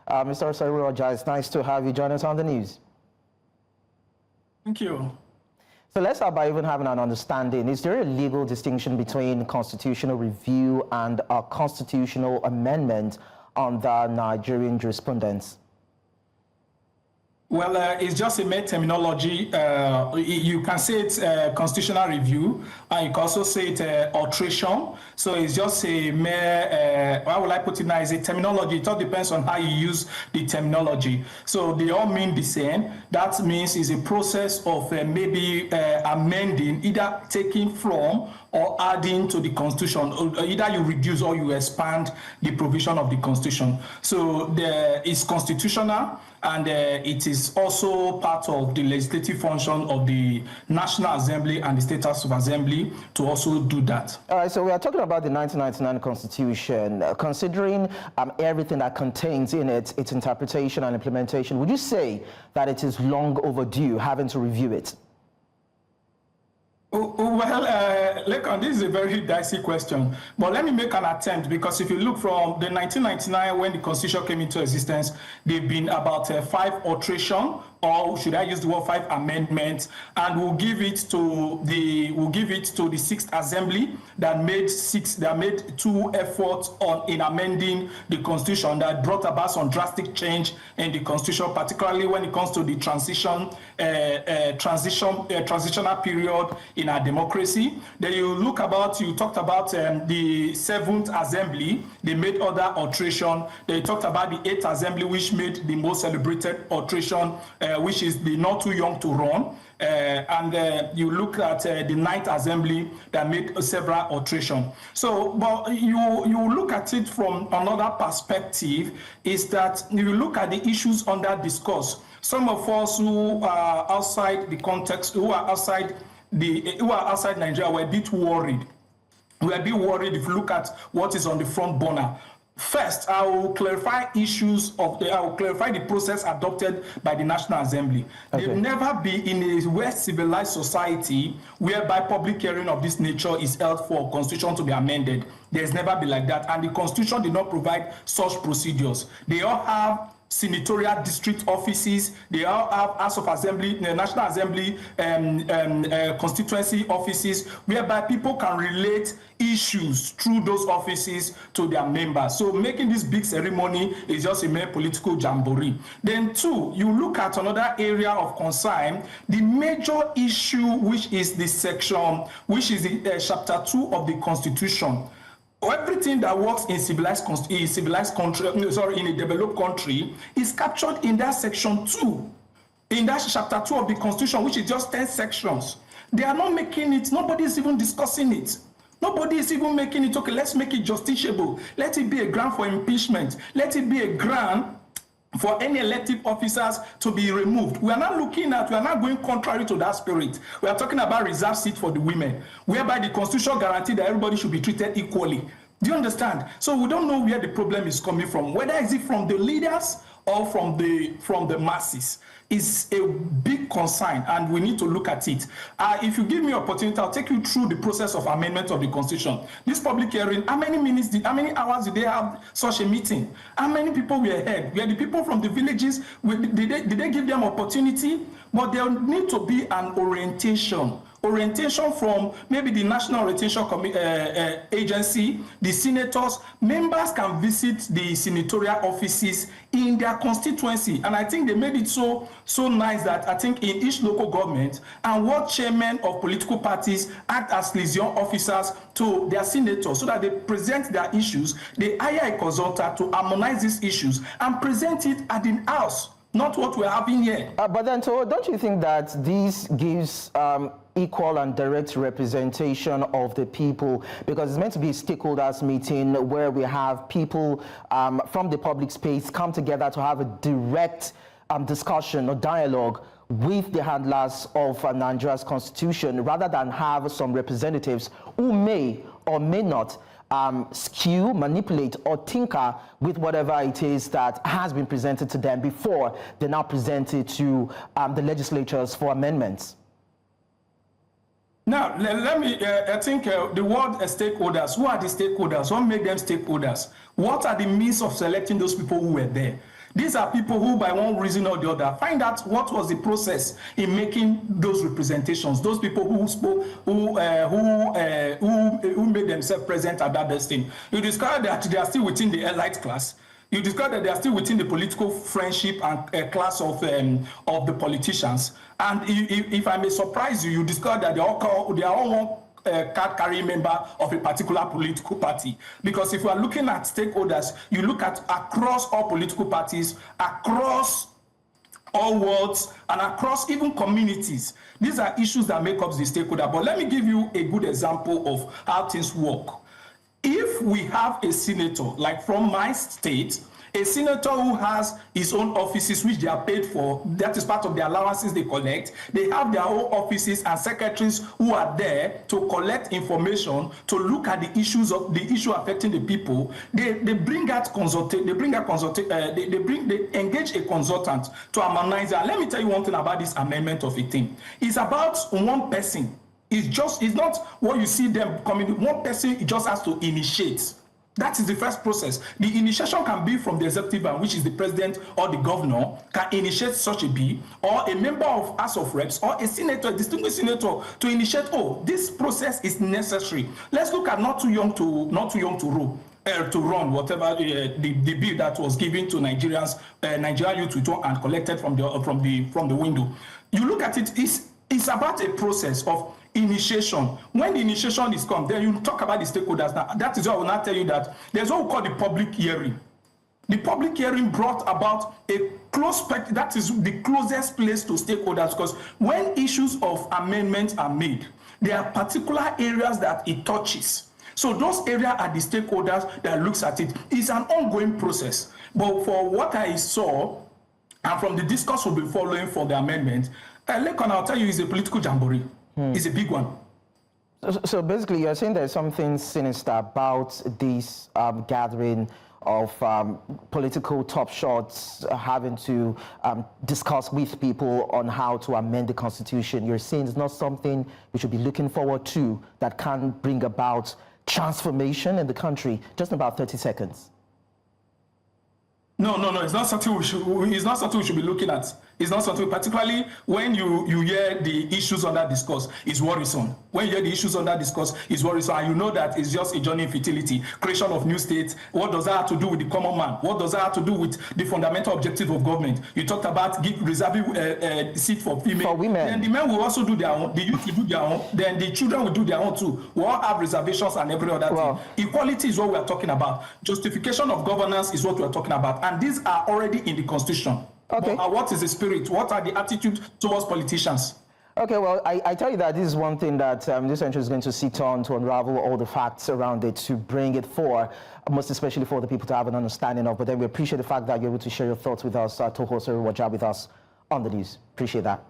Mr. Osari Roja, it's nice to have you join us on the news. Thank you. So let's start by even having an understanding. Is there a legal distinction between constitutional review and a constitutional amendment under Nigerian jurisprudence? Well, it's just a mere terminology. You can say it's constitutional review, and you can also say it alteration. So it's just a mere, how will I put it now, it's a terminology. It all depends on how you use the terminology. So they all mean the same. That means it's a process of maybe amending, either taking from or adding to the Constitution. Either you reduce or you expand the provision of the Constitution. So it's constitutional, and it is also part of the legislative function of the National Assembly and the State House of Assembly to also do that. All right, so we are talking about the 1999 Constitution. Considering everything that contains in it, its interpretation and implementation, would you say that it is long overdue having to review it? Well, look, this is a very dicey question, but let me make an attempt, because if you look from the 1999 when the Constitution came into existence, there have been about 5 alterations, or should I use the word 5 amendments, and we'll give it to the 6th Assembly that made 2 efforts in amending the Constitution that brought about some drastic change in the Constitution, particularly when it comes to the transitional period in our democracy. Then you talked about the 7th Assembly, they made other alteration. They talked about the 8th Assembly, which made the most celebrated alteration, which is the not too young to run. And you look at the 9th Assembly that made several alterations. So, but you look at it from another perspective, is that if you look at the issues under discourse, some of us who are outside the context, who are outside Nigeria, were a bit worried. We are a bit worried if you look at what is on the front burner. First, I will clarify the process adopted by the National Assembly. Okay. They've never been in a well-civilized society whereby public hearing of this nature is held for a constitution to be amended. There's never been like that, and the Constitution did not provide such procedures. They all have senatorial district offices, they all have House of Assembly, National Assembly constituency offices, whereby people can relate issues through those offices to their members. So making this big ceremony is just a mere political jamboree. Then 2, you look at another area of concern, the major issue, which is the section, which is the chapter 2 of the Constitution. Everything that works in in a developed country is captured in that section 2, in that chapter 2 of the Constitution, which is just 10 sections. They are not making it, nobody is even discussing it. Nobody is even making it, okay, let's make it justiciable. Let it be a ground for impeachment. Let it be a ground for any elective officers to be removed. We are not going contrary to that spirit. We are talking about reserved seat for the women, whereby the Constitution guaranteed that everybody should be treated equally. Do you understand? So we don't know where the problem is coming from. Whether is it from the leaders or from the masses is a big concern, and we need to look at it. If you give me opportunity, I'll take you through the process of amendment of the Constitution. This public hearing, how many hours did they have such a meeting? How many people were heard? Were the people from the villages, did they give them opportunity? But there need to be an orientation from maybe the National Orientation Agency, the senators. Members can visit the senatorial offices in their constituency, and I think they made it so nice that I think in each local government, and what chairmen of political parties act as liaison officers to their senators, so that they present their issues. They hire a consultant to harmonize these issues and present it at the House, not what we're having here. But then, so don't you think that this gives equal and direct representation of the people, because it's meant to be a stakeholders meeting where we have people from the public space come together to have a direct discussion or dialogue with the handlers of Nigeria's constitution, rather than have some representatives who may or may not skew, manipulate, or tinker with whatever it is that has been presented to them before they now present it to the legislatures for amendments. Now, let me, I think the word stakeholders, who are the stakeholders? What made them stakeholders? What are the means of selecting those people who were there? These are people who, by one reason or the other, find out what was the process in making those representations. Those people who spoke, who made themselves present at that destiny. You discover that they are still within the elite class. You discover that they are still within the political friendship and class of the politicians. And if I may surprise you, you discover that they are all one card-carrying member of a particular political party. Because if you are looking at stakeholders, you look at across all political parties, across all worlds, and across even communities. These are issues that make up the stakeholder. But let me give you a good example of how things work. If we have a senator, like from my state, a senator who has his own offices which they are paid for, that is part of the allowances they collect. They have their own offices and secretaries who are there to collect information, to look at the issues of the issue affecting the people. They bring out consultant. They engage a consultant to harmonize. And let me tell you one thing about this amendment of a thing. It's about one person. It's not what you see them coming. One person just has to initiate. That is the first process. The initiation can be from the executive branch, which is the president or the governor, can initiate such a bill, or a member of House of Reps, or a senator, a distinguished senator, to initiate. Oh, this process is necessary. Let's look at not too young to run whatever the bill that was given to Nigerians, Nigerian youth and collected from the window. You look at it. It's about a process of initiation. When the initiation is come, then you talk about the stakeholders. Now, that is why I will not tell you that there's what we call the public hearing. The public hearing brought about a that is the closest place to stakeholders, because when issues of amendments are made, there are particular areas that it touches. So those areas are the stakeholders that looks at it. It's an ongoing process. But for what I saw, and from the discourse we'll be following for the amendment, Lekon, I'll tell you, is a political jamboree. It's a big one. So basically, you're saying there's something sinister about this gathering of political top shots having to discuss with people on how to amend the Constitution. You're saying it's not something we should be looking forward to that can bring about transformation in the country. Just in about 30 seconds. No. It's not something we should be looking at. It's not something, particularly when you hear the issues under discourse, is worrisome. When you hear the issues under discourse, is worrisome, and you know that it's just a journey in futility, creation of new states. What does that have to do with the common man? What does that have to do with the fundamental objective of government? You talked about reserving seat for female. For women. Then the men will also do their own. The youth will do their own. Then the children will do their own too. We all have reservations and every other thing. Equality is what we are talking about. Justification of governance is what we are talking about. And these are already in the Constitution. Okay. But what is the spirit? What are the attitudes towards politicians? Okay, well, I tell you that this is one thing that this country is going to sit on to unravel all the facts around it, to bring it for, most especially for the people to have an understanding of. But then we appreciate the fact that you're able to share your thoughts with us, Tohoser Wajah, with us on the news. Appreciate that.